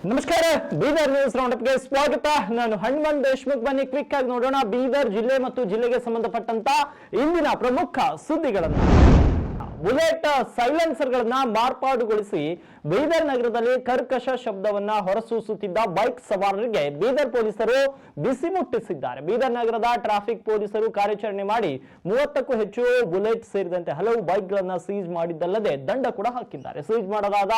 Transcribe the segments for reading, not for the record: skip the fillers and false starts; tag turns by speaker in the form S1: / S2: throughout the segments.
S1: ನಮಸ್ಕಾರ ಬೀದರ್ ನ್ಯೂಸ್ ರೌಂಡಪ್ಗೆ ಸ್ವಾಗತ. ನಾನು ಹನುಮಂತ್ ದೇಶಮುಖ್. ಬನ್ನಿ ಕ್ವಿಕ್ ಆಗಿ ನೋಡೋಣ ಬೀದರ್ ಜಿಲ್ಲೆ ಮತ್ತು ಜಿಲ್ಲೆಗೆ ಸಂಬಂಧಪಟ್ಟಂತ ಇಂದಿನ ಪ್ರಮುಖ ಸುದ್ದಿಗಳನ್ನು. ಬುಲೆಟ್ ಸೈಲೆನ್ಸರ್ ಗಳನ್ನ ಮಾರ್ಪಾಡುಗೊಳಿಸಿ ಬೀದರ್ ನಗರದಲ್ಲಿ ಕರ್ಕಶ ಶಬ್ದವನ್ನ ಹೊರಸೂಸುತ್ತಿದ್ದ ಬೈಕ್ ಸವಾರರಿಗೆ ಬೀದರ್ ಪೊಲೀಸರು ಬಿಸಿ ಮುಟ್ಟಿಸಿದ್ದಾರೆ. ಬೀದರ್ ನಗರದ ಟ್ರಾಫಿಕ್ ಪೊಲೀಸರು ಕಾರ್ಯಾಚರಣೆ ಮಾಡಿ 30ಕ್ಕೂ ಹೆಚ್ಚು ಬುಲೆಟ್ ಸೇರಿದಂತೆ ಹಲವು ಬೈಕ್ ಗಳನ್ನ ಸೀಜ್ ಮಾಡಿದ್ದಲ್ಲದೆ ದಂಡ ಕೂಡ ಹಾಕಿದ್ದಾರೆ. ಸೀಜ್ ಮಾಡಲಾದ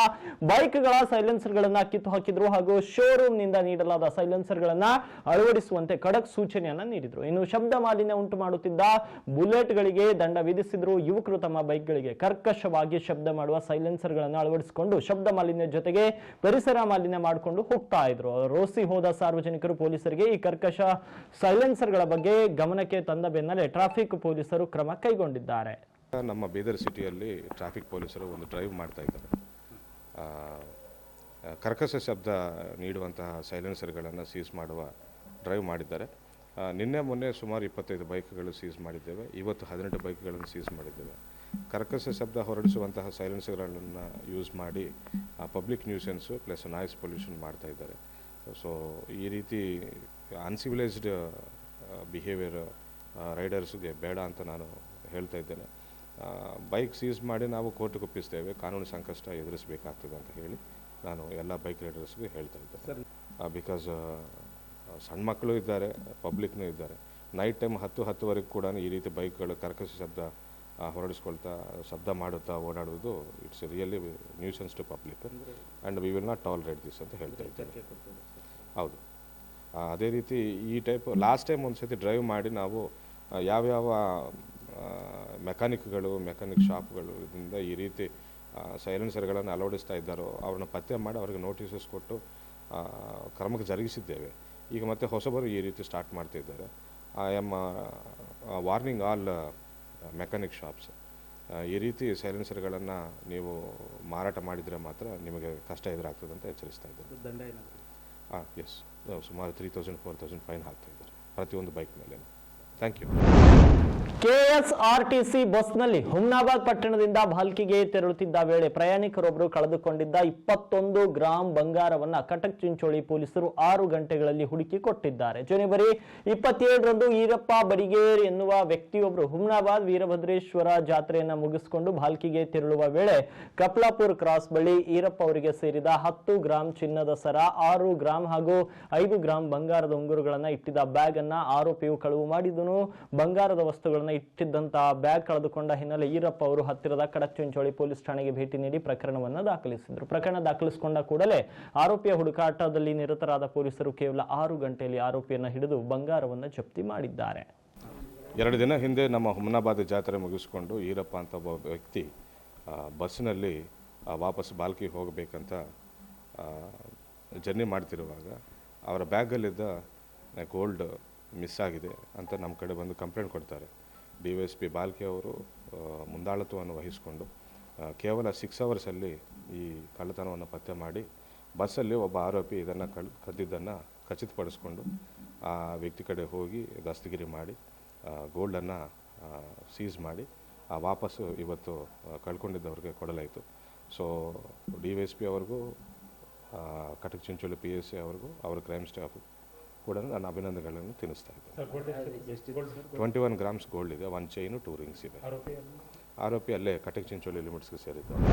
S1: ಬೈಕ್ ಗಳ ಸೈಲೆನ್ಸರ್ ಗಳನ್ನ ಕಿತ್ತು ಹಾಕಿದ್ರು ಹಾಗೂ ಶೋರೂಮ್ ನಿಂದ ನೀಡಲಾದ ಸೈಲೆನ್ಸರ್ ಗಳನ್ನ ಅಳವಡಿಸುವಂತೆ ಖಡಕ್ ಸೂಚನೆಯನ್ನ ನೀಡಿದ್ರು. ಇನ್ನು ಶಬ್ದ ಮಾಲಿನ್ಯ ಉಂಟು ಮಾಡುತ್ತಿದ್ದ ಬುಲೆಟ್ ಗಳಿಗೆ ದಂಡ ವಿಧಿಸಿದ್ರು. ಯುವಕರು ತಮ್ಮ ಬೈಕ್ ಗಳಿಗೆ ಕರ್ಕಶವಾಗಿ ಶಬ್ದ ಮಾಡುವ ಸೈಲೆನ್ಸರ್ ಗಳನ್ನು ಅಳವಡಿಸಿಕೊಂಡು ಶಬ್ದ ಮಾಲಿನ್ಯ ಜೊತೆಗೆ ಪರಿಸರ ಮಾಲಿನ್ಯ ಮಾಡಿಕೊಂಡು ಹೋಗ್ತಾ ಇದ್ರು. ರೋಸಿ ಹೋದ ಸಾರ್ವಜನಿಕರು ಪೊಲೀಸರಿಗೆ ಈ ಕರ್ಕಶ ಸೈಲೆನ್ಸರ್ ಗಳ ಬಗ್ಗೆ ಗಮನಕ್ಕೆ ತಂದ ಬೆನ್ನಲ್ಲೇ ಟ್ರಾಫಿಕ್ ಪೊಲೀಸರು ಕ್ರಮ ಕೈಗೊಂಡಿದ್ದಾರೆ.
S2: ನಮ್ಮ ಬೀದರ್ ಸಿಟಿಯಲ್ಲಿ ಟ್ರಾಫಿಕ್ ಪೊಲೀಸರು ಒಂದು ಡ್ರೈವ್ ಮಾಡ್ತಾ ಇದ್ದಾರೆ. ಕರ್ಕಶ ಶಬ್ದ ನೀಡುವಂತಹ ಸೈಲೆನ್ಸರ್ಗಳನ್ನು ಸೀಸ್ ಮಾಡುವ ಡ್ರೈವ್ ಮಾಡಿದ್ದಾರೆ. ನಿನ್ನೆ ಮೊನ್ನೆ ಸುಮಾರು 25 ಬೈಕ್ಗಳು ಸೀಸ್ ಮಾಡಿದ್ದೇವೆ. ಇವತ್ತು 18 ಬೈಕ್ಗಳನ್ನು ಸೀಸ್ ಮಾಡಿದ್ದೇವೆ. ಕರ್ಕಶ ಶಬ್ದ ಹೊರಡಿಸುವಂತಹ ಸೈಲೆನ್ಸರ್ಗಳನ್ನು ಯೂಸ್ ಮಾಡಿ public nuisance plus noise pollution ಮಾಡ್ತಾ ಇದ್ದಾರೆ. ಸೊ ಈ ರೀತಿ ಅನ್ಸಿವಿಲೈಸ್ಡ್ ಬಿಹೇವಿಯರ್ ರೈಡರ್ಸ್ಗೆ ಬೇಡ ಅಂತ ನಾನು ಹೇಳ್ತಾ ಇದ್ದೇನೆ. ಬೈಕ್ ಸೀಸ್ ಮಾಡಿ ನಾವು ಕೋರ್ಟ್ಗೆ ಒಪ್ಪಿಸ್ತೇವೆ, ಕಾನೂನು ಸಂಕಷ್ಟ ಎದುರಿಸಬೇಕಾಗ್ತದೆ ಅಂತ ಹೇಳಿ ನಾನು ಎಲ್ಲ ಬೈಕ್ ರೈಡರ್ಸ್ಗೆ ಹೇಳ್ತಾ ಇದ್ದೇನೆ. ಬಿಕಾಸ್ ಸಣ್ಣ ಮಕ್ಕಳು ಇದ್ದಾರೆ, ಪಬ್ಲಿಕ್ನೂ ಇದ್ದಾರೆ. ನೈಟ್ ಟೈಮ್ 10-10ವರೆಗೂ ಕೂಡ ಈ ರೀತಿ ಬೈಕ್ಗಳು ಕರ್ಕಶ ಶಬ್ದ ಹೊರಡಿಸ್ಕೊಳ್ತಾ ಶಬ್ದ ಮಾಡುತ್ತಾ ಓಡಾಡುವುದು it's really nuisance to public and we will not tolerate this ಅಂತ ಹೇಳ್ತಾ ಇದ್ದೇನೆ. ಹೌದು, ಅದೇ ರೀತಿ ಈ ಟೈಪ್ ಲಾಸ್ಟ್ ಟೈಮ್ ಒಂದು ಸತಿ ಡ್ರೈವ್ ಮಾಡಿ ನಾವು ಯಾವ್ಯಾವ ಮೆಕ್ಯಾನಿಕ್ ಶಾಪ್ಗಳು ಇದರಿಂದ ಈ ರೀತಿ ಸೈಲೆನ್ಸರ್ಗಳನ್ನು ಅಳವಡಿಸ್ತಾ ಇದ್ದಾರೋ ಅವ್ರನ್ನ ಪತ್ತೆ ಮಾಡಿ ಅವ್ರಿಗೆ ನೋಟಿಸಸ್ ಕೊಟ್ಟು ಕ್ರಮಕ್ಕೆ ಜರುಗಿಸಿದ್ದೇವೆ. ಈಗ ಮತ್ತೆ ಹೊಸಬರು ಈ ರೀತಿ ಸ್ಟಾರ್ಟ್ ಮಾಡ್ತಿದ್ದಾರೆ. I am warning all mechanic shops, ಈ ರೀತಿ ಸೈಲೆನ್ಸರ್ಗಳನ್ನು ನೀವು ಮಾರಾಟ ಮಾಡಿದರೆ ಮಾತ್ರ ನಿಮಗೆ ಕಷ್ಟ ಎದುರಾಗ್ತದೆ ಅಂತ ಎಚ್ಚರಿಸ್ತಾ ಇದ್ದಾರೆ. ಎಸ್, ಸುಮಾರು 3000-4000 ಫೈನ್ ಹಾಕ್ತಾ ಇದ್ದಾರೆ ಪ್ರತಿಯೊಂದು ಬೈಕ್ ಮೇಲೆ. Thank you.
S1: ಕೆಎಸ್ಆರ್ಟಿಸಿ ಬಸ್ನಲ್ಲಿ ಹುಮ್ನಾಬಾದ್ ಪಟ್ಟಣದಿಂದ ಭಾಲ್ಕಿಗೆ ತೆರಳುತ್ತಿದ್ದ ವೇಳೆ ಪ್ರಯಾಣಿಕರೊಬ್ಬರು ಕಳೆದುಕೊಂಡಿದ್ದ 21 ಗ್ರಾಂ ಬಂಗಾರವನ್ನ ಕಟಕ್ ಚಿಂಚೋಳಿ ಪೊಲೀಸರು 6 ಗಂಟೆಗಳಲ್ಲಿ ಹುಡುಕಿ ಕೊಟ್ಟಿದ್ದಾರೆ. ಜನವರಿ 27ರಂದು ಈರಪ್ಪ ಬಡಿಗೇರ್ ಎನ್ನುವ ವ್ಯಕ್ತಿಯೊಬ್ಬರು ಹುಮ್ನಾಬಾದ್ ವೀರಭದ್ರೇಶ್ವರ ಜಾತ್ರೆಯನ್ನ ಮುಗಿಸಿಕೊಂಡು ಭಾಲ್ಕಿಗೆ ತೆರಳುವ ವೇಳೆ ಕಪ್ಲಾಪುರ್ ಕ್ರಾಸ್ ಬಳಿ ಈರಪ್ಪ ಅವರಿಗೆ ಸೇರಿದ 10 ಗ್ರಾಂ ಚಿನ್ನದ ಸರ, 6 ಗ್ರಾಂ ಹಾಗೂ 5 ಗ್ರಾಂ ಬಂಗಾರದ ಉಂಗುರುಗಳನ್ನ ಇಟ್ಟಿದ್ದ ಬ್ಯಾಗ್ ಅನ್ನ ಆರೋಪಿಯು ಕಳವು ಮಾಡಿದನು. ಬಂಗಾರದ ವಸ್ತುಗಳನ್ನ ಇಟ್ಟಿದ್ದಂತಹ ಬ್ಯಾಗ್ ಕಳೆದುಕೊಂಡ ಹಿನ್ನೆಲೆ ಈರಪ್ಪ ಅವರು ಹತ್ತಿರದ ಕಡಕ್ ಚಿಂಚೋಳಿ ಪೊಲೀಸ್ ಠಾಣೆಗೆ ಭೇಟಿ ನೀಡಿ ಪ್ರಕರಣವನ್ನು ದಾಖಲಿಸಿದರು. ಪ್ರಕರಣ ದಾಖಲಿಸಿಕೊಂಡ ಕೂಡಲೇ ಆರೋಪಿಯ ಹುಡುಕಾಟದಲ್ಲಿ ನಿರತರಾದ ಪೊಲೀಸರು ಕೇವಲ 6 ಗಂಟೆಯಲ್ಲಿ ಆರೋಪಿಯನ್ನು ಹಿಡಿದು ಬಂಗಾರವನ್ನು ಜಪ್ತಿ ಮಾಡಿದ್ದಾರೆ.
S2: 2 ದಿನ ಹಿಂದೆ ನಮ್ಮ ಹುಮ್ನಾಬಾದ್ ಜಾತ್ರೆ ಮುಗಿಸಿಕೊಂಡು ಈರಪ್ಪ ಅಂತ ಒಬ್ಬ ವ್ಯಕ್ತಿ ಬಸ್ಸಿನಲ್ಲಿ ವಾಪಸ್ ಬಾಲ್ಕಿಗೆ ಹೋಗಬೇಕಂತ ಜರ್ನಿ ಮಾಡ್ತಿರುವಾಗ ಅವರ ಬ್ಯಾಗಲ್ಲಿದ್ದ ಗೋಲ್ಡ್ ಮಿಸ್ ಆಗಿದೆ ಅಂತ ನಮ್ಮ ಕಡೆ ಬಂದು ಕಂಪ್ಲೇಂಟ್ ಕೊಡ್ತಾರೆ. DYSP ಬಾಲ್ಕೆ ಅವರು ಮುಂದಾಳತ್ವವನ್ನು ವಹಿಸಿಕೊಂಡು ಕೇವಲ 6 ಅವರ್ಸಲ್ಲಿ ಈ ಕಳ್ಳತನವನ್ನು ಪತ್ತೆ ಮಾಡಿ ಬಸ್ಸಲ್ಲಿ ಒಬ್ಬ ಆರೋಪಿ ಇದನ್ನು ಕದ್ದಿದ್ದನ್ನು ಖಚಿತಪಡಿಸ್ಕೊಂಡು ಆ ವ್ಯಕ್ತಿ ಕಡೆ ಹೋಗಿ ದಸ್ತಗಿರಿ ಮಾಡಿ ಗೋಲ್ಡನ್ನು ಸೀಸ್ ಮಾಡಿ ವಾಪಸ್ಸು ಇವತ್ತು ಕಳ್ಕೊಂಡಿದ್ದವ್ರಿಗೆ ಕೊಡಲಾಯಿತು. ಸೊ DYSP ಅವ್ರಿಗೂ ಕಟಕ್ ಚಿಂಚೋಳಿ PSI ಅವ್ರಿಗೂ ಅವರ ಕ್ರೈಮ್ ಸ್ಟಾಫ್ ಕೂಡ ನಾನು ಅಭಿನಂದನೆಗಳನ್ನು ತಿಳಿಸ್ತಾ ಇದ್ದೇನೆ. 21 ಗ್ರಾಮ್ಸ್ ಗೋಲ್ಡ್ ಇದೆ, 1 ಚೈನು 2 ರಿಂಗ್ಸ್ ಇದೆ. ಆರೋಪಿ ಅಲ್ಲೇ ಕಟಕ್ ಚಿಂಚೋಳಿ ಲಿಮಿಟ್ಸ್ಗೆ ಸೇರಿದ್ದಾರೆ.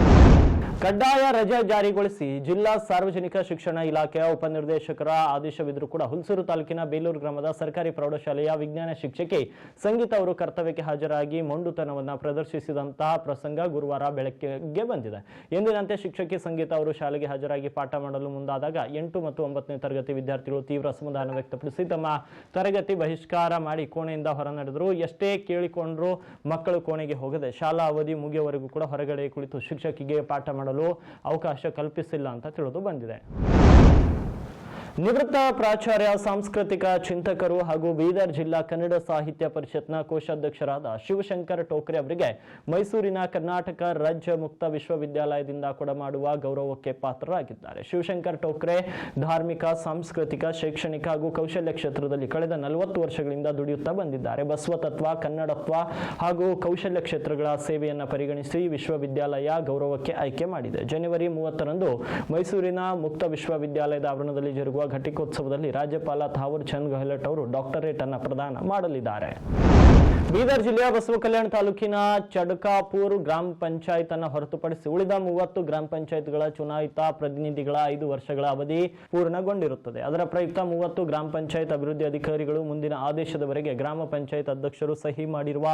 S1: ಕಡ್ಡಾಯ ರಜೆ ಜಾರಿಗೊಳಿಸಿ ಜಿಲ್ಲಾ ಸಾರ್ವಜನಿಕ ಶಿಕ್ಷಣ ಇಲಾಖೆಯ ಉಪನಿರ್ದೇಶಕರ ಆದೇಶವಿದ್ರೂ ಕೂಡ ಹುಲ್ಸೂರು ತಾಲೂಕಿನ ಬೇಲೂರು ಗ್ರಾಮದ ಸರ್ಕಾರಿ ಪ್ರೌಢಶಾಲೆಯ ವಿಜ್ಞಾನ ಶಿಕ್ಷಕಿ ಸಂಗೀತ ಅವರು ಕರ್ತವ್ಯಕ್ಕೆ ಹಾಜರಾಗಿ ಮೊಂಡುತನವನ್ನು ಪ್ರದರ್ಶಿಸಿದಂತಹ ಪ್ರಸಂಗ ಗುರುವಾರ ಬೆಳಕಿಗೆ ಬಂದಿದೆ. ಎಂದಿನಂತೆ ಶಿಕ್ಷಕಿ ಸಂಗೀತ ಅವರು ಶಾಲೆಗೆ ಹಾಜರಾಗಿ ಪಾಠ ಮಾಡಲು ಮುಂದಾದಾಗ 8 ಮತ್ತು 9ನೇ ತರಗತಿ ವಿದ್ಯಾರ್ಥಿಗಳು ತೀವ್ರ ಅಸಮಾಧಾನ ವ್ಯಕ್ತಪಡಿಸಿ ತಮ್ಮ ತರಗತಿ ಬಹಿಷ್ಕಾರ ಮಾಡಿ ಕೋಣೆಯಿಂದ ಹೊರ ನಡೆದರು. ಎಷ್ಟೇ ಕೇಳಿಕೊಂಡ್ರು ಮಕ್ಕಳು ಕೋಣೆಗೆ ಹೋಗದೆ ಶಾಲಾ ಅವಧಿ ಮುಗಿಯುವವರೆಗೂ ಕೂಡ ಹೊರಗಡೆ ಕುಳಿತು ಶಿಕ್ಷಕಿಗೆ ಪಾಠ ಮಾಡಲು ಅವಕಾಶ ಕಲ್ಪಿಸಿಲ್ಲ ಅಂತ ತಿಳಿದು ಬಂದಿದೆ. ನಿವೃತ್ತ ಪ್ರಾಚಾರ್ಯ, ಸಾಂಸ್ಕೃತಿಕ ಚಿಂತಕರು ಹಾಗೂ ಬೀದರ್ ಜಿಲ್ಲಾ ಕನ್ನಡ ಸಾಹಿತ್ಯ ಪರಿಷತ್ನ ಕೋಶಾಧ್ಯಕ್ಷರಾದ ಶಿವಶಂಕರ್ ಟೋಕ್ರೆ ಅವರಿಗೆ ಮೈಸೂರಿನ ಕರ್ನಾಟಕ ರಾಜ್ಯ ಮುಕ್ತ ವಿಶ್ವವಿದ್ಯಾಲಯದಿಂದ ಕೊಡಮಾಡುವ ಗೌರವಕ್ಕೆ ಪಾತ್ರರಾಗಿದ್ದಾರೆ. ಶಿವಶಂಕರ್ ಟೋಕ್ರೆ ಧಾರ್ಮಿಕ, ಸಾಂಸ್ಕೃತಿಕ, ಶೈಕ್ಷಣಿಕ ಹಾಗೂ ಕೌಶಲ್ಯ ಕ್ಷೇತ್ರದಲ್ಲಿ ಕಳೆದ 40 ವರ್ಷಗಳಿಂದ ದುಡಿಯುತ್ತಾ ಬಂದಿದ್ದಾರೆ. ಬಸವ ತತ್ವ, ಕನ್ನಡತ್ವ ಹಾಗೂ ಕೌಶಲ್ಯ ಕ್ಷೇತ್ರಗಳ ಸೇವೆಯನ್ನು ಪರಿಗಣಿಸಿ ವಿಶ್ವವಿದ್ಯಾಲಯ ಗೌರವಕ್ಕೆ ಆಯ್ಕೆ ಮಾಡಿದೆ. ಜನವರಿ 30ರಂದು ಮೈಸೂರಿನ ಮುಕ್ತ ವಿಶ್ವವಿದ್ಯಾಲಯದ ಆವರಣದಲ್ಲಿ ಜರುಗುವ ಘಟಿಕೋತ್ಸವದಲ್ಲಿ ರಾಜ್ಯಪಾಲ ಥಾವರ್ ಚಂದ್ ಗೆಹ್ಲೋಟ್ ಅವರು ಡಾಕ್ಟರೇಟ್ ಅನ್ನು ಪ್ರದಾನ ಮಾಡಲಿದ್ದಾರೆ. ಬೀದರ್ ಜಿಲ್ಲೆಯ ಬಸವಕಲ್ಯಾಣ ತಾಲೂಕಿನ ಚಡ್ಕಾಪುರ್ ಗ್ರಾಮ ಪಂಚಾಯತ್ ಅನ್ನು ಹೊರತುಪಡಿಸಿ ಉಳಿದ 30 ಗ್ರಾಮ ಪಂಚಾಯತ್ಗಳ ಚುನಾಯಿತ ಪ್ರತಿನಿಧಿಗಳ 5 ವರ್ಷಗಳ ಅವಧಿ ಪೂರ್ಣಗೊಂಡಿರುತ್ತದೆ. ಅದರ ಪ್ರಯುಕ್ತ 30 ಗ್ರಾಮ ಪಂಚಾಯತ್ ಅಭಿವೃದ್ಧಿ ಅಧಿಕಾರಿಗಳು ಮುಂದಿನ ಆದೇಶದವರೆಗೆ ಗ್ರಾಮ ಪಂಚಾಯತ್ ಅಧ್ಯಕ್ಷರು ಸಹಿ ಮಾಡಿರುವ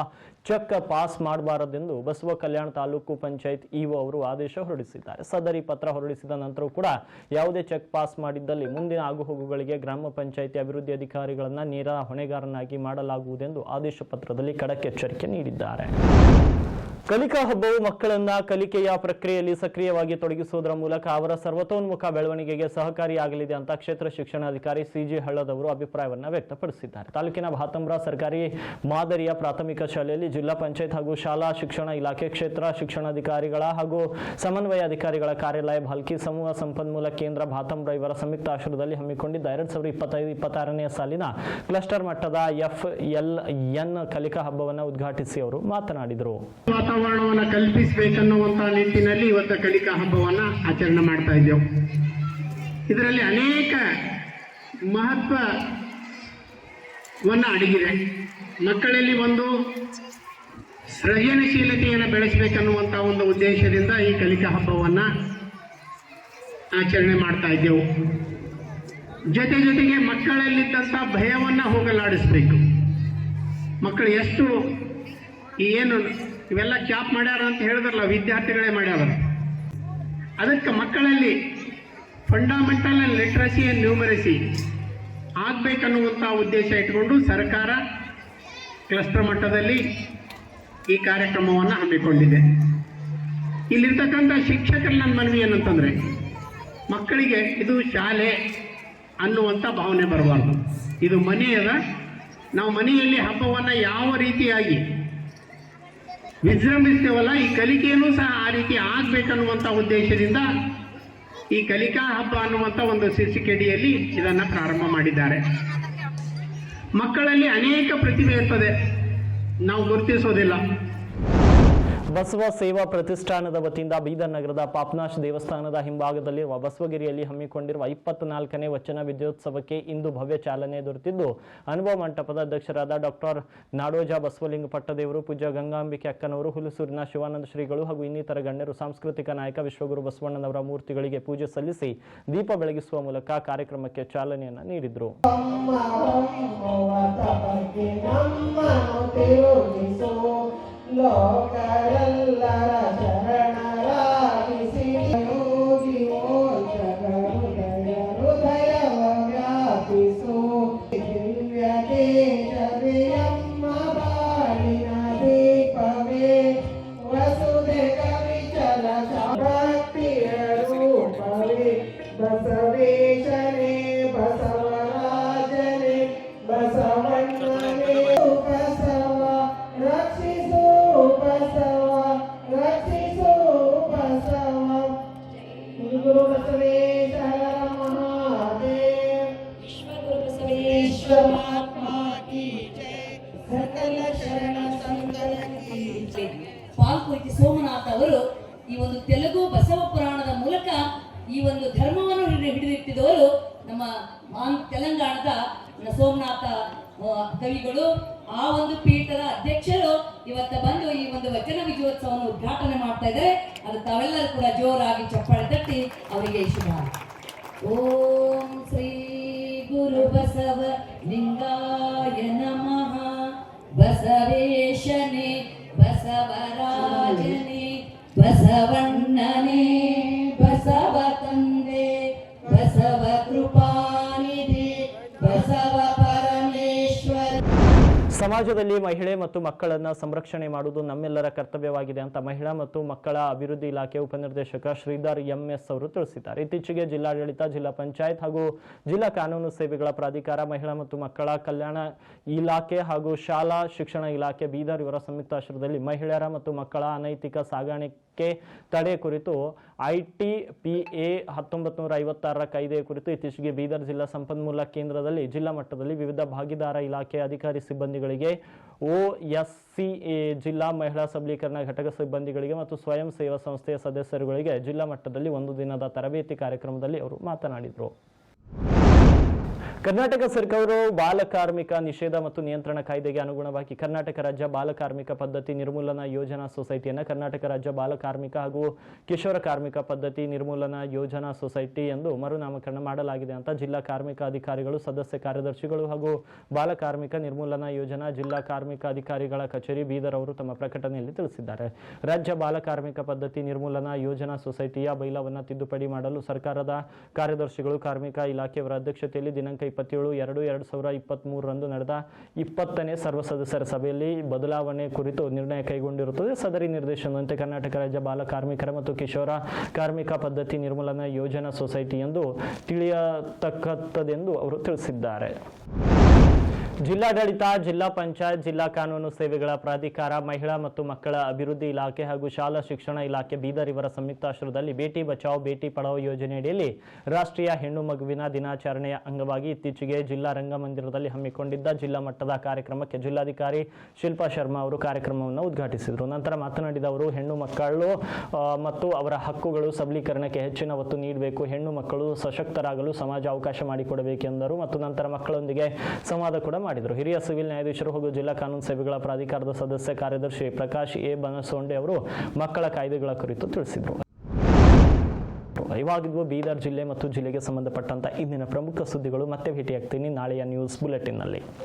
S1: ಚೆಕ್ ಪಾಸ್ ಮಾಡಬಾರದೆಂದು ಬಸವಕಲ್ಯಾಣ ತಾಲೂಕು ಪಂಚಾಯತ್ ಇಒ ಅವರು ಆದೇಶ ಹೊರಡಿಸಿದ್ದಾರೆ. ಸದರಿ ಪತ್ರ ಹೊರಡಿಸಿದ ನಂತರ ಕೂಡ ಯಾವುದೇ ಚೆಕ್ ಪಾಸ್ ಮಾಡಿದ್ದಲ್ಲಿ ಮುಂದಿನ ಆಗುಹೋಗುಗಳಿಗೆ ಗ್ರಾಮ ಪಂಚಾಯತಿ ಅಭಿವೃದ್ಧಿ ಅಧಿಕಾರಿಗಳನ್ನ ನೇರ ಹೊಣೆಗಾರನಾಗಿ ಮಾಡಲಾಗುವುದೆಂದು ಆದೇಶ ಪತ್ರದಲ್ಲಿ ಖಡಕ್ ಎಚ್ಚರಿಕೆ ನೀಡಿದ್ದಾರೆ. ಕಲಿಕಾ ಹಬ್ಬವು ಮಕ್ಕಳನ್ನ ಕಲಿಕೆಯ ಪ್ರಕ್ರಿಯೆಯಲ್ಲಿ ಸಕ್ರಿಯವಾಗಿ ತೊಡಗಿಸುವುದರ ಮೂಲಕ ಅವರ ಸರ್ವತೋನ್ಮುಖ ಬೆಳವಣಿಗೆಗೆ ಸಹಕಾರಿಯಾಗಲಿದೆ ಅಂತ ಕ್ಷೇತ್ರ ಶಿಕ್ಷಣಾಧಿಕಾರಿ ಸಿಜಿ ಹಳ್ಳದವರು ಅಭಿಪ್ರಾಯವನ್ನು ವ್ಯಕ್ತಪಡಿಸಿದ್ದಾರೆ. ತಾಲೂಕಿನ ಭಾತಂಬ್ರ ಸರ್ಕಾರಿ ಮಾದರಿಯ ಪ್ರಾಥಮಿಕ ಶಾಲೆಯಲ್ಲಿ ಜಿಲ್ಲಾ ಪಂಚಾಯತ್ ಹಾಗೂ ಶಾಲಾ ಶಿಕ್ಷಣ ಇಲಾಖೆ, ಕ್ಷೇತ್ರ ಶಿಕ್ಷಣಾಧಿಕಾರಿಗಳ ಹಾಗೂ ಸಮನ್ವಯ ಅಧಿಕಾರಿಗಳ ಕಾರ್ಯಾಲಯ, ಭಾಲ್ಕಿ ಸಮೂಹ ಸಂಪನ್ಮೂಲ ಕೇಂದ್ರ ಭಾತಂಬ್ರ ಇವರ ಸಂಯುಕ್ತ ಆಶ್ರಯದಲ್ಲಿ ಹಮ್ಮಿಕೊಂಡಿದ್ದ 2025-26ನೇ ಸಾಲಿನ ಕ್ಲಸ್ಟರ್ ಮಟ್ಟದ FLN ಕಲಿಕಾ ಹಬ್ಬವನ್ನು ಉದ್ಘಾಟಿಸಿ ಅವರು ಮಾತನಾಡಿದರು.
S3: ವಾತಾವರಣವನ್ನು ಕಲ್ಪಿಸಬೇಕನ್ನುವಂತ ನಿಟ್ಟಿನಲ್ಲಿ ಇವತ್ತು ಕಲಿಕಾ ಹಬ್ಬವನ್ನು ಆಚರಣೆ ಮಾಡ್ತಾ ಇದ್ದೇವೆ. ಇದರಲ್ಲಿ ಅನೇಕ ಮಹತ್ವವನ್ನು ಅಡಗಿದೆ. ಮಕ್ಕಳಲ್ಲಿ ಒಂದು ಸೃಜನಶೀಲತೆಯನ್ನು ಬೆಳೆಸಬೇಕನ್ನುವಂಥ ಒಂದು ಉದ್ದೇಶದಿಂದ ಈ ಕಲಿಕಾ ಹಬ್ಬವನ್ನು ಆಚರಣೆ ಮಾಡ್ತಾ ಇದ್ದೆವು. ಜೊತೆಗೆ ಮಕ್ಕಳಲ್ಲಿದ್ದಂಥ ಭಯವನ್ನು ಹೋಗಲಾಡಿಸ್ಬೇಕು. ಮಕ್ಕಳು ಎಷ್ಟು ಏನು ಇವೆಲ್ಲ ಕ್ಯಾಪ್ ಮಾಡ್ಯಾರ ಅಂತ ಹೇಳಿದ್ರಲ್ಲ, ವಿದ್ಯಾರ್ಥಿಗಳೇ ಮಾಡ್ಯಾರ. ಅದಕ್ಕೆ ಮಕ್ಕಳಲ್ಲಿ ಫಂಡಮೆಂಟಲ್ ಲಿಟ್ರಸಿ ಆ್ಯಂಡ್ ನ್ಯೂಮರಸಿ ಆಗಬೇಕನ್ನುವಂಥ ಉದ್ದೇಶ ಇಟ್ಕೊಂಡು ಸರ್ಕಾರ ಕ್ಲಸ್ಟರ್ ಮಟ್ಟದಲ್ಲಿ ಈ ಕಾರ್ಯಕ್ರಮವನ್ನು ಹಮ್ಮಿಕೊಂಡಿದೆ. ಇಲ್ಲಿರ್ತಕ್ಕಂಥ ಶಿಕ್ಷಕರ ನನ್ನ ಮನವಿ ಏನಂತಂದರೆ, ಮಕ್ಕಳಿಗೆ ಇದು ಶಾಲೆ ಅನ್ನುವಂಥ ಭಾವನೆ ಬರಬಾರ್ದು. ಇದು ಮನೆಯದ. ನಾವು ಮನೆಯಲ್ಲಿ ಹಬ್ಬವನ್ನು ಯಾವ ರೀತಿಯಾಗಿ ವಿಜೃಂಭಿಸ್ತೇವಲ್ಲ, ಈ ಕಲಿಕೆಯೂ ಸಹ ಆ ರೀತಿ ಆಗಬೇಕನ್ನುವಂಥ ಉದ್ದೇಶದಿಂದ ಈ ಕಲಿಕಾ ಹಬ್ಬ ಅನ್ನುವಂಥ ಒಂದು ಶೀರ್ಷಿಕೆಡಿಯಲ್ಲಿ ಇದನ್ನು ಪ್ರಾರಂಭ ಮಾಡಿದ್ದಾರೆ. ಮಕ್ಕಳಲ್ಲಿ ಅನೇಕ ಪ್ರತಿಭೆ ಇರ್ತದೆ, ನಾವು ಗುರುತಿಸೋದಿಲ್ಲ.
S1: ಬಸವ ಸೇವಾ ಪ್ರತಿಷ್ಠಾನದ ವತಿಯಿಂದ ಬೀದರ್ ನಗರದ ಪಾಪ್ನಾಶ್ ದೇವಸ್ಥಾನದ ಹಿಂಭಾಗದಲ್ಲಿರುವ ಬಸವಗಿರಿಯಲ್ಲಿ ಹಮ್ಮಿಕೊಂಡಿರುವ 24ನೇ ವಚನ ವಿದ್ಯೋತ್ಸವಕ್ಕೆ ಇಂದು ಭವ್ಯ ಚಾಲನೆ ದೊರೆತಿದ್ದು, ಅನುಭವ ಮಂಟಪದ ಅಧ್ಯಕ್ಷರಾದ ಡಾಕ್ಟರ್ ನಾಡೋಜ ಬಸವಲಿಂಗ ಪಟ್ಟದೇವರು, ಪೂಜ್ಯ ಗಂಗಾಂಬಿಕೆ ಅಕ್ಕನವರು, ಹುಲಸೂರಿನ ಶಿವಾನಂದ ಶ್ರೀಗಳು ಹಾಗೂ ಇನ್ನಿತರ ಗಣ್ಯರು ಸಾಂಸ್ಕೃತಿಕ ನಾಯಕ ವಿಶ್ವಗುರು ಬಸವಣ್ಣನವರ ಮೂರ್ತಿಗಳಿಗೆ ಪೂಜೆ ಸಲ್ಲಿಸಿ ದೀಪ ಬೆಳಗಿಸುವ ಮೂಲಕ ಕಾರ್ಯಕ್ರಮಕ್ಕೆ ಚಾಲನೆಯನ್ನು ನೀಡಿದರು.
S4: ಲೋಕರೆಲ್ಲರ ಶರಣರಾಗಿಸಿ ಯೋಗಿ ಮೋಕ್ಷಕ ಹೃದಯವ ವ್ಯಾಪಿಸು. ದಿವ್ಯ ತೇಜವೇ ನಮ್ಮ ಬಾಳಿನ ದೀಪವೇ, ವಸುದೆ ಕವಿಚಲ ಭಕ್ತಿಯ ರೂಪವೇ, ಬಸವೇಶನೇ ಬಸವರಾಜನೇ ಬಸವಣ್ಣನೇ ಬಸವ ರಕ್ಷಿಸು ಬಸವ ರಕ್ಷಿಸು ಬಸವ. ಗುರು ಬಸವೇಶ ಮಹಾದೇವ್, ವಿಶ್ವಗುರು ಬಸವೇಶ್ವರ ಮಹಾತ್ಮ ಕಿ ಜೈ, ಸಕಲ ಶರಣ ಸಂತರ ಕಿ ಜೈ.
S5: ಪಾಲ್ಕುರಿತಿ ಸೋಮನಾಥ ಅವರು ಈ ಒಂದು ತೆಲುಗು ಬಸವ ಪುರಾಣದ ಮೂಲಕ ಈ ಒಂದು ಧರ್ಮವನ್ನು ಹಿಡಿದಿಟ್ಟಿದವರು ನಮ್ಮ ತೆಲಂಗಾಣದ ಸೋಮನಾಥ ಕವಿಗಳು. ಆ ಒಂದು ಪೀಠದ ಅಧ್ಯಕ್ಷರು ಇವತ್ತು ಬಂದು ಈ ಒಂದು ವಚನ ವಿಜಯೋತ್ಸವವನ್ನು ಉದ್ಘಾಟನೆ ಮಾಡ್ತಾ ಇದ್ದಾರೆ. ಅದು ತಾವೆಲ್ಲರೂ ಕೂಡ ಜೋರಾಗಿ ಚಪ್ಪಾಳೆ ತಟ್ಟಿ ಅವರಿಗೆ ಶುಭ. ಓಂ ಶ್ರೀ ಗುರು ಬಸವ ಲಿಂಗಾಯ ನಮಃ. ಬಸವೇಶನೇ ಬಸವರಾಜನೇ ಬಸವಣ್ಣನೇ ಬಸವ ತಂದೆ ಬಸವ ಕೃಪಾನಿಧಿ ಬಸವ ಪರಮೇಶ್ವರ.
S1: ಸಮಾಜದಲ್ಲಿ ಮಹಿಳೆ ಮತ್ತು ಮಕ್ಕಳನ್ನ ಸಂರಕ್ಷಣೆ ಮಾಡುವುದು ನಮ್ಮೆಲ್ಲರ ಕರ್ತವ್ಯವಾಗಿದೆ ಅಂತ ಮಹಿಳಾ ಮತ್ತು ಮಕ್ಕಳ ಅಭಿವೃದ್ಧಿ ಇಲಾಖೆ ಉಪನಿರ್ದೇಶಕ ಶ್ರೀಧರ್ ಎಂಎಸ್ ಅವರು ತಿಳಿಸಿದ್ದಾರೆ. ಇತ್ತೀಚೆಗೆ ಜಿಲ್ಲಾಡಳಿತ, ಜಿಲ್ಲಾ ಪಂಚಾಯತ್ ಹಾಗೂ ಜಿಲ್ಲಾ ಕಾನೂನು ಸೇವೆಗಳ ಪ್ರಾಧಿಕಾರ, ಮಹಿಳಾ ಮತ್ತು ಮಕ್ಕಳ ಕಲ್ಯಾಣ ಇಲಾಖೆ ಹಾಗೂ ಶಾಲಾ ಶಿಕ್ಷಣ ಇಲಾಖೆ ಬೀದರ್ ಇವರ ಸಂಯುಕ್ತಾಶ್ರಯದಲ್ಲಿ ಮಹಿಳೆಯರ ಮತ್ತು ಮಕ್ಕಳ ಅನೈತಿಕ ಸಾಗಾಣಿಕೆ ತಡೆ ಕುರಿತು ITPA 1956 ಕಾಯ್ದೆಯ ಕುರಿತು ಇತ್ತೀಚೆಗೆ ಬೀದರ್ ಜಿಲ್ಲಾ ಸಂಪನ್ಮೂಲ ಕೇಂದ್ರದಲ್ಲಿ ಜಿಲ್ಲಾ ಮಟ್ಟದಲ್ಲಿ ವಿವಿಧ ಭಾಗಿದಾರ ಇಲಾಖೆ ಅಧಿಕಾರಿ ಸಿಬ್ಬಂದಿಗಳಿಗೆ, OSCA ಜಿಲ್ಲಾ ಮಹಿಳಾ ಸಬಲೀಕರಣ ಘಟಕ ಸಿಬ್ಬಂದಿಗಳಿಗೆ ಮತ್ತು ಸ್ವಯಂ ಸೇವಾ ಸಂಸ್ಥೆಯ ಸದಸ್ಯರುಗಳಿಗೆ ಜಿಲ್ಲಾ ಮಟ್ಟದಲ್ಲಿ ಒಂದು ದಿನದ ತರಬೇತಿ ಕಾರ್ಯಕ್ರಮದಲ್ಲಿ ಅವರು ಮಾತನಾಡಿದರು. ಕರ್ನಾಟಕ ಸರ್ಕಾರವು ಬಾಲಕಾರ್ಮಿಕ ನಿಷೇಧ ಮತ್ತು ನಿಯಂತ್ರಣ ಕಾಯ್ದೆಗೆ ಅನುಗುಣವಾಗಿ ಕರ್ನಾಟಕ ರಾಜ್ಯ ಬಾಲಕಾರ್ಮಿಕ ಪದ್ಧತಿ ನಿರ್ಮೂಲನಾ ಯೋಜನಾ ಸೊಸೈಟಿಯನ್ನು ಕರ್ನಾಟಕ ರಾಜ್ಯ ಬಾಲಕಾರ್ಮಿಕ ಹಾಗೂ ಕಿಶೋರ ಕಾರ್ಮಿಕ ಪದ್ಧತಿ ನಿರ್ಮೂಲನಾ ಯೋಜನಾ ಸೊಸೈಟಿ ಎಂದು ಮರುನಾಮಕರಣ ಮಾಡಲಾಗಿದೆ ಅಂತ ಜಿಲ್ಲಾ ಕಾರ್ಮಿಕ ಅಧಿಕಾರಿಗಳು, ಸದಸ್ಯ ಕಾರ್ಯದರ್ಶಿಗಳು ಹಾಗೂ ಬಾಲಕಾರ್ಮಿಕ ನಿರ್ಮೂಲನಾ ಯೋಜನಾ ಜಿಲ್ಲಾ ಕಾರ್ಮಿಕ ಅಧಿಕಾರಿಗಳ ಕಚೇರಿ ಬೀದರ್ ಅವರು ತಮ್ಮ ಪ್ರಕಟಣೆಯಲ್ಲಿ ತಿಳಿಸಿದ್ದಾರೆ. ರಾಜ್ಯ ಬಾಲಕಾರ್ಮಿಕ ಪದ್ಧತಿ ನಿರ್ಮೂಲನಾ ಯೋಜನಾ ಸೊಸೈಟಿಯ ಬೈಲಾವನ್ನು ತಿದ್ದುಪಡಿ ಮಾಡಲು ಸರ್ಕಾರದ ಕಾರ್ಯದರ್ಶಿಗಳು, ಕಾರ್ಮಿಕ ಇಲಾಖೆಯವರ ಅಧ್ಯಕ್ಷತೆಯಲ್ಲಿ ದಿನಾಂಕ 27/2/2023 ನಡೆದ 20ನೇ ಸರ್ವ ಸದಸ್ಯರ ಸಭೆಯಲ್ಲಿ ಬದಲಾವಣೆ ಕುರಿತು ನಿರ್ಣಯ ಕೈಗೊಂಡಿರುತ್ತದೆ. ಸದರಿ ನಿರ್ದೇಶನದಂತೆ ಕರ್ನಾಟಕ ರಾಜ್ಯ ಬಾಲ ಕಾರ್ಮಿಕರ ಮತ್ತು ಕಿಶೋರ ಕಾರ್ಮಿಕ ಪದ್ಧತಿ ನಿರ್ಮೂಲನಾ ಯೋಜನಾ ಸೊಸೈಟಿ ಎಂದು ತಿಳಿಯತಕ್ಕದ್ದೆಂದು ಅವರು ತಿಳಿಸಿದ್ದಾರೆ. ಜಿಲ್ಲಾಡಳಿತ, ಜಿಲ್ಲಾ ಪಂಚಾಯತ್, ಜಿಲ್ಲಾ ಕಾನೂನು ಸೇವೆಗಳ ಪ್ರಾಧಿಕಾರ, ಮಹಿಳಾ ಮತ್ತು ಮಕ್ಕಳ ಅಭಿವೃದ್ಧಿ ಇಲಾಖೆ ಹಾಗೂ ಶಾಲಾ ಶಿಕ್ಷಣ ಇಲಾಖೆ ಬೀದರ್ ಇವರ ಸಂಯುಕ್ತಾಶ್ರಯದಲ್ಲಿ ಬೇಟಿ ಬಚಾವ್ ಬೇಟಿ ಪಢಾವ್ ಯೋಜನೆಯಡಿಯಲ್ಲಿ ರಾಷ್ಟ್ರೀಯ ಹೆಣ್ಣು ಮಗುವಿನ ದಿನಾಚರಣೆಯ ಅಂಗವಾಗಿ ಇತ್ತೀಚೆಗೆ ಜಿಲ್ಲಾ ರಂಗಮಂದಿರದಲ್ಲಿ ಹಮ್ಮಿಕೊಂಡಿದ್ದ ಜಿಲ್ಲಾ ಮಟ್ಟದ ಕಾರ್ಯಕ್ರಮಕ್ಕೆ ಜಿಲ್ಲಾಧಿಕಾರಿ ಶಿಲ್ಪಾ ಶರ್ಮಾ ಅವರು ಕಾರ್ಯಕ್ರಮವನ್ನು ಉದ್ಘಾಟಿಸಿದರು. ನಂತರ ಮಾತನಾಡಿದ ಅವರು, ಹೆಣ್ಣು ಮಕ್ಕಳು ಮತ್ತು ಅವರ ಹಕ್ಕುಗಳು ಸಬಲೀಕರಣಕ್ಕೆ ಹೆಚ್ಚಿನ ಒತ್ತು ನೀಡಬೇಕು, ಹೆಣ್ಣು ಮಕ್ಕಳು ಸಶಕ್ತರಾಗಲು ಸಮಾಜ ಅವಕಾಶ ಮಾಡಿಕೊಡಬೇಕೆಂದರು ಮತ್ತು ನಂತರ ಮಕ್ಕಳೊಂದಿಗೆ ಸಂವಾದ ಕೂಡ ಮಾಡಿದರು. ಹಿರಿಯ ಸಿವಿಲ್ ನ್ಯಾಯಾಧೀಶರು ಹಾಗೂ ಜಿಲ್ಲಾ ಕಾನೂನು ಸೇವೆಗಳ ಪ್ರಾಧಿಕಾರದ ಸದಸ್ಯ ಕಾರ್ಯದರ್ಶಿ ಪ್ರಕಾಶ್ ಎ ಬನಸೊಂಡೆ ಅವರು ಮಕ್ಕಳ ಕಾಯ್ದೆಗಳ ಕುರಿತು ತಿಳಿಸಿದರು. ಇವಾಗಿದ್ವು ಬೀದರ್ ಜಿಲ್ಲೆ ಮತ್ತು ಜಿಲ್ಲೆಗೆ ಸಂಬಂಧಪಟ್ಟಂತ ಇಂದಿನ ಪ್ರಮುಖ ಸುದ್ದಿಗಳು. ಮತ್ತೆ ಭೇಟಿಯಾಗ್ತೀನಿ ನಾಳೆಯ ನ್ಯೂಸ್ ಬುಲೆಟಿನ್ ನಲ್ಲಿ.